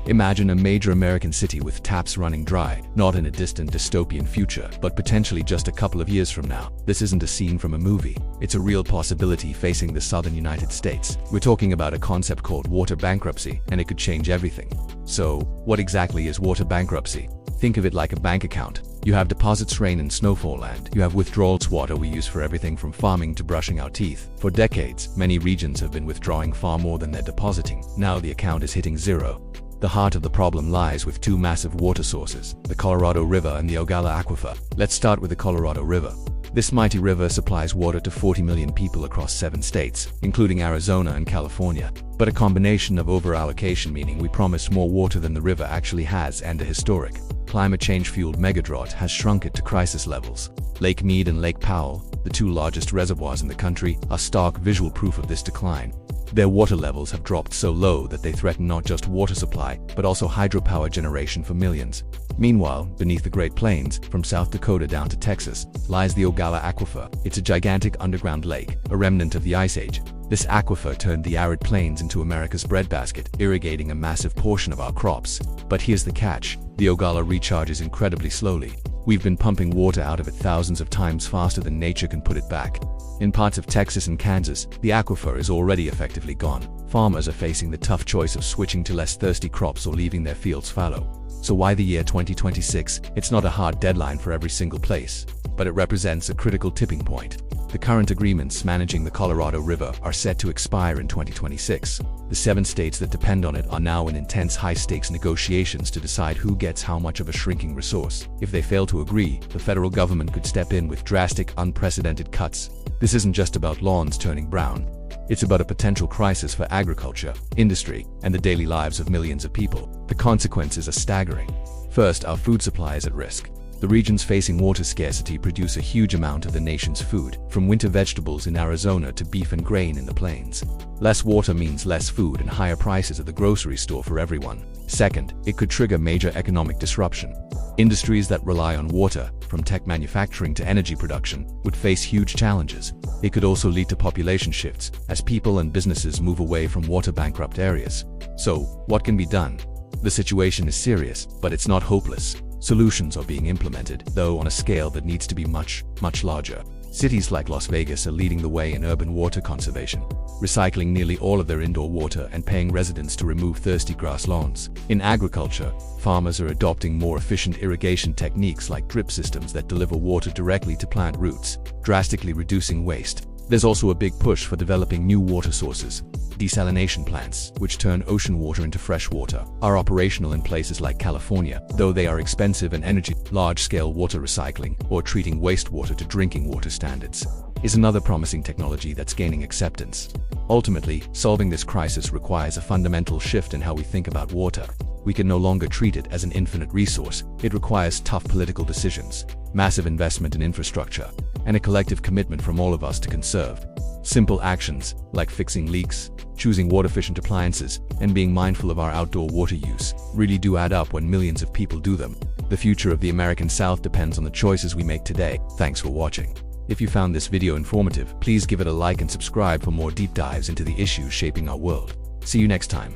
Imagine a major American city with taps running dry, not in a distant dystopian future, but potentially just a couple of years from now. This isn't a scene from a movie. It's a real possibility facing the southern United States. We're talking about a concept called water bankruptcy, and it could change everything. So, what exactly is water bankruptcy? Think of it like a bank account. You have deposits, rain and snowfall, and you have withdrawals, water we use for everything from farming to brushing our teeth. For decades, many regions have been withdrawing far more than they're depositing. Now the account is hitting zero. The heart of the problem lies with two massive water sources, the Colorado River and the Ogallala Aquifer. Let's start with the Colorado River. This mighty river supplies water to 40 million people across 7 states, including Arizona and California. But a combination of overallocation, meaning we promised more water than the river actually has, and a historic climate change-fueled megadrought has shrunk it to crisis levels. Lake Mead and Lake Powell, the two largest reservoirs in the country, are stark visual proof of this decline. Their water levels have dropped so low that they threaten not just water supply, but also hydropower generation for millions. Meanwhile, beneath the Great Plains, from South Dakota down to Texas, lies the Ogallala Aquifer. It's a gigantic underground lake, a remnant of the Ice Age. This aquifer turned the arid plains into America's breadbasket, irrigating a massive portion of our crops. But here's the catch: the Ogallala recharges incredibly slowly. We've been pumping water out of it thousands of times faster than nature can put it back. In parts of Texas and Kansas, the aquifer is already effectively gone. Farmers are facing the tough choice of switching to less thirsty crops or leaving their fields fallow. So why the year 2026? It's not a hard deadline for every single place, but it represents a critical tipping point. The current agreements managing the Colorado River are set to expire in 2026. The 7 states that depend on it are now in intense high-stakes negotiations to decide who gets how much of a shrinking resource. If they fail to agree, the federal government could step in with drastic, unprecedented cuts. This isn't just about lawns turning brown. It's about a potential crisis for agriculture, industry, and the daily lives of millions of people. The consequences are staggering. First, our food supply is at risk. The regions facing water scarcity produce a huge amount of the nation's food, from winter vegetables in Arizona to beef and grain in the plains. Less water means less food and higher prices at the grocery store for everyone. Second, it could trigger major economic disruption. Industries that rely on water, from tech manufacturing to energy production, would face huge challenges. It could also lead to population shifts, as people and businesses move away from water-bankrupt areas. So, what can be done? The situation is serious, but it's not hopeless. Solutions are being implemented, though on a scale that needs to be much, much larger. Cities like Las Vegas are leading the way in urban water conservation, recycling nearly all of their indoor water and paying residents to remove thirsty grass lawns. In agriculture, farmers are adopting more efficient irrigation techniques like drip systems that deliver water directly to plant roots, drastically reducing waste. There's also a big push for developing new water sources. Desalination plants, which turn ocean water into fresh water, are operational in places like California, though they are expensive and energy. Large-scale water recycling, or treating wastewater to drinking water standards, is another promising technology that's gaining acceptance. Ultimately, solving this crisis requires a fundamental shift in how we think about water. We can no longer treat it as an infinite resource. It requires tough political decisions, massive investment in infrastructure, and a collective commitment from all of us to conserve. Simple actions, like fixing leaks, choosing water-efficient appliances, and being mindful of our outdoor water use, really do add up when millions of people do them. The future of the American South depends on the choices we make today. Thanks for watching. If you found this video informative, please give it a like and subscribe for more deep dives into the issues shaping our world. See you next time.